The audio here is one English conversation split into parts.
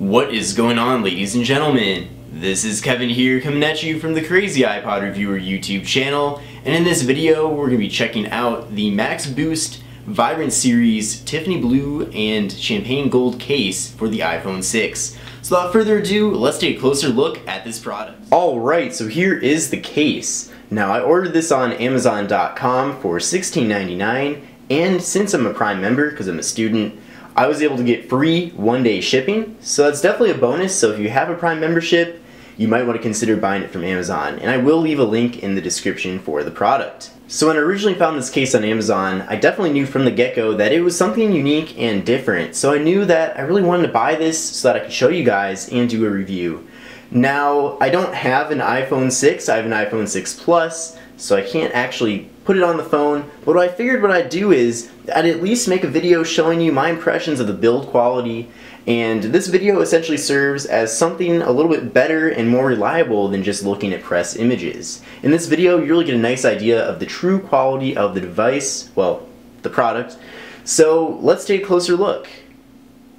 What is going on, ladies and gentlemen? This is Kevin here, coming at you from the Crazy iPod Reviewer YouTube channel, and in this video we're going to be checking out the Maxboost Vibrance series Tiffany blue and champagne gold case for the iPhone 6. So without further ado, let's take a closer look at this product. Alright, so here is the case. Now I ordered this on Amazon.com for $16.99, and since I'm a Prime member, because I'm a student, I was able to get free one-day shipping, so that's definitely a bonus. So if you have a Prime membership, you might want to consider buying it from Amazon, and I will leave a link in the description for the product. So when I originally found this case on Amazon, I definitely knew from the get-go that it was something unique and different, so I knew that I really wanted to buy this so that I could show you guys and do a review. Now, I don't have an iPhone 6, I have an iPhone 6 Plus, so I can't actually put it on the phone, but what I figured what I'd do is I'd at least make a video showing you my impressions of the build quality, and this video essentially serves as something a little bit better and more reliable than just looking at press images. In this video you really get a nice idea of the true quality of the device, well, the product, so let's take a closer look.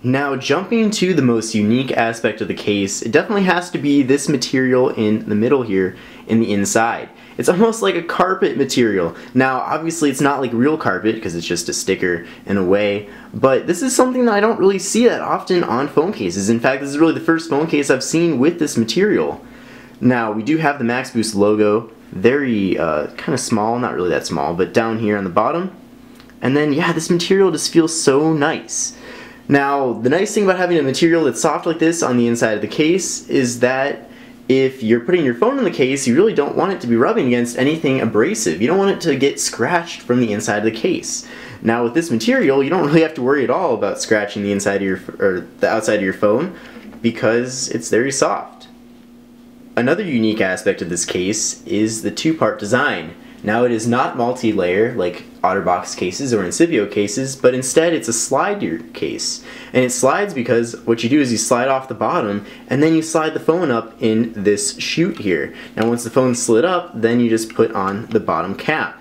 Now, jumping to the most unique aspect of the case, it definitely has to be this material in the middle here, in the inside. It's almost like a carpet material. Now, obviously it's not like real carpet because it's just a sticker in a way, but this is something that I don't really see that often on phone cases. In fact, this is really the first phone case I've seen with this material. Now, we do have the Maxboost logo, very kind of small, not really that small, but down here on the bottom. And then, yeah, this material just feels so nice. Now, the nice thing about having a material that's soft like this on the inside of the case is that if you're putting your phone in the case, you really don't want it to be rubbing against anything abrasive. You don't want it to get scratched from the inside of the case. Now, with this material, you don't really have to worry at all about scratching the inside of your or the outside of your phone because it's very soft. Another unique aspect of this case is the two-part design. Now, it is not multi-layer like OtterBox cases or Incipio cases, but instead it's a slider case. And it slides because what you do is you slide off the bottom and then you slide the phone up in this chute here. Now, once the phone's slid up, then you just put on the bottom cap.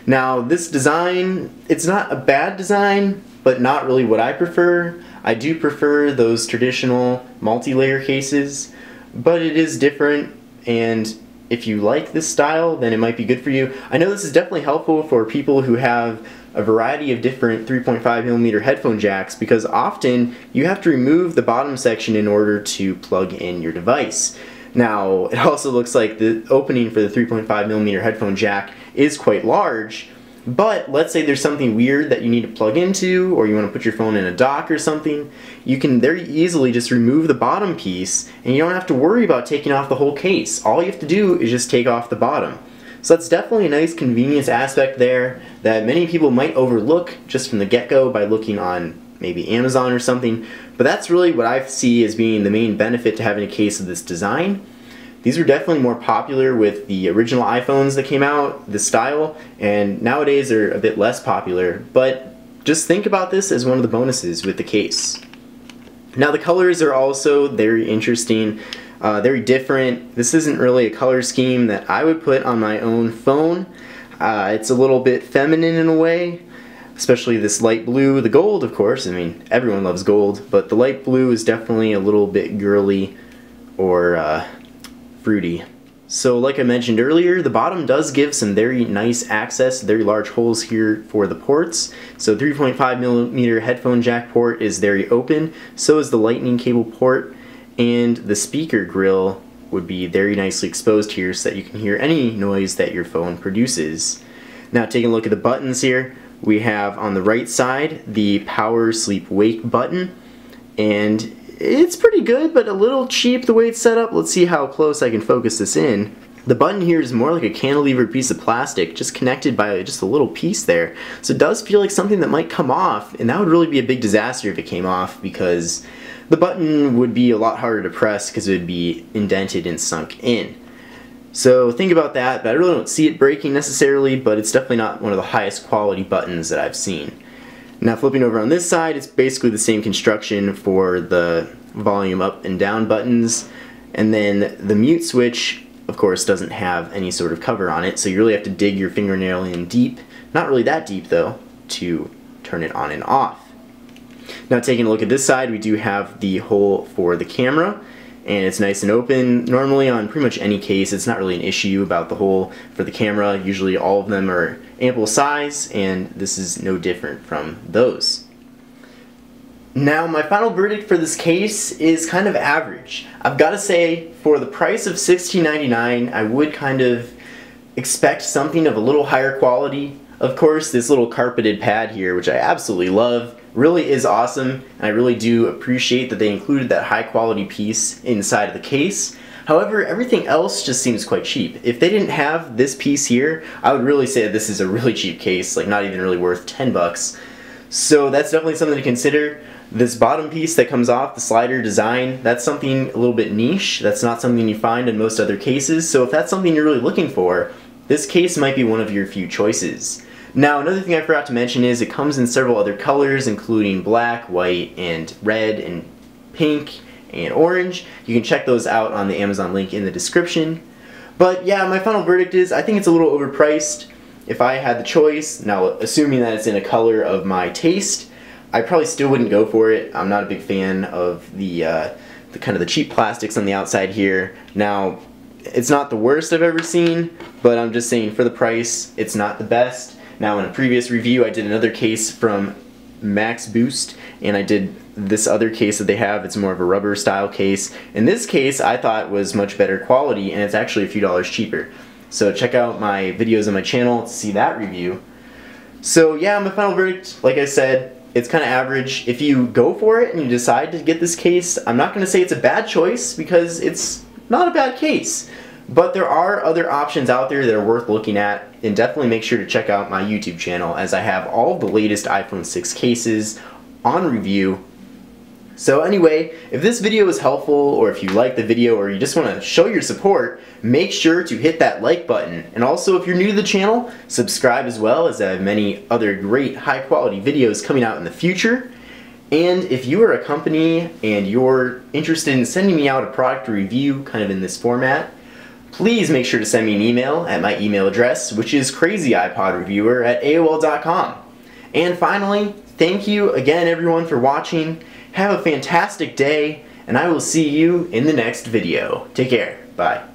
Now, this design, it's not a bad design, but not really what I prefer. I do prefer those traditional multi-layer cases, but it is different, and if you like this style, then it might be good for you. I know this is definitely helpful for people who have a variety of different 3.5mm headphone jacks, because often you have to remove the bottom section in order to plug in your device. Now, it also looks like the opening for the 3.5mm headphone jack is quite large, but let's say there's something weird that you need to plug into, or you want to put your phone in a dock or something, you can very easily just remove the bottom piece and you don't have to worry about taking off the whole case. All you have to do is just take off the bottom. So that's definitely a nice convenience aspect there that many people might overlook just from the get-go by looking on maybe Amazon or something, but that's really what I see as being the main benefit to having a case of this design. These were definitely more popular with the original iPhones that came out, the style, and nowadays they're a bit less popular, but just think about this as one of the bonuses with the case. Now, the colors are also very interesting, very different. This isn't really a color scheme that I would put on my own phone. It's a little bit feminine in a way, especially this light blue. The gold, of course, I mean, everyone loves gold, but the light blue is definitely a little bit girly or fruity. So like I mentioned earlier, the bottom does give some very nice access, very large holes here for the ports. So 3.5mm headphone jack port is very open, so is the lightning cable port, and the speaker grill would be very nicely exposed here so that you can hear any noise that your phone produces. Now, taking a look at the buttons here, we have on the right side the power sleep wake button, and it's pretty good, but a little cheap the way it's set up. Let's see how close I can focus this in. The button here is more like a cantilevered piece of plastic, just connected by just a little piece there. So it does feel like something that might come off, and that would really be a big disaster if it came off, because the button would be a lot harder to press because it would be indented and sunk in. So think about that, but I really don't see it breaking necessarily, but it's definitely not one of the highest quality buttons that I've seen. Now, flipping over on this side, it's basically the same construction for the volume up and down buttons, and then the mute switch, of course, doesn't have any sort of cover on it, so you really have to dig your fingernail in deep, not really that deep though, to turn it on and off. Now taking a look at this side, we do have the hole for the camera, and it's nice and open. Normally on pretty much any case, it's not really an issue about the hole for the camera. Usually all of them are ample size, and this is no different from those. Now my final verdict for this case is kind of average. I've got to say, for the price of $16.99, I would kind of expect something of a little higher quality. Of course, this little carpeted pad here, which I absolutely love, really is awesome, and I really do appreciate that they included that high quality piece inside of the case. However, everything else just seems quite cheap. If they didn't have this piece here, I would really say that this is a really cheap case, like not even really worth 10 bucks. So that's definitely something to consider. This bottom piece that comes off, the slider design, that's something a little bit niche. That's not something you find in most other cases, so if that's something you're really looking for, this case might be one of your few choices. Now, another thing I forgot to mention is it comes in several other colors, including black, white, and red, and pink, and orange. You can check those out on the Amazon link in the description. But yeah, my final verdict is I think it's a little overpriced. If I had the choice, now assuming that it's in a color of my taste, I probably still wouldn't go for it. I'm not a big fan of the kind of the cheap plastics on the outside here. Now, it's not the worst I've ever seen, but I'm just saying for the price, it's not the best. Now in a previous review I did another case from Maxboost, and I did this other case that they have. It's more of a rubber style case. In this case I thought was much better quality, and it's actually a few dollars cheaper. So check out my videos on my channel to see that review. So yeah, my final verdict, like I said, it's kind of average. If you go for it and you decide to get this case, I'm not going to say it's a bad choice because it's not a bad case. But there are other options out there that are worth looking at, and definitely make sure to check out my YouTube channel as I have all of the latest iPhone 6 cases on review. So anyway, if this video was helpful, or if you liked the video, or you just want to show your support, make sure to hit that like button. And also, if you're new to the channel, subscribe as well, as I have many other great high quality videos coming out in the future. And if you are a company and you're interested in sending me out a product review kind of in this format, please make sure to send me an email at my email address, which is crazyiPodReviewer@AOL.com. And finally, thank you again everyone for watching. Have a fantastic day, and I will see you in the next video. Take care. Bye.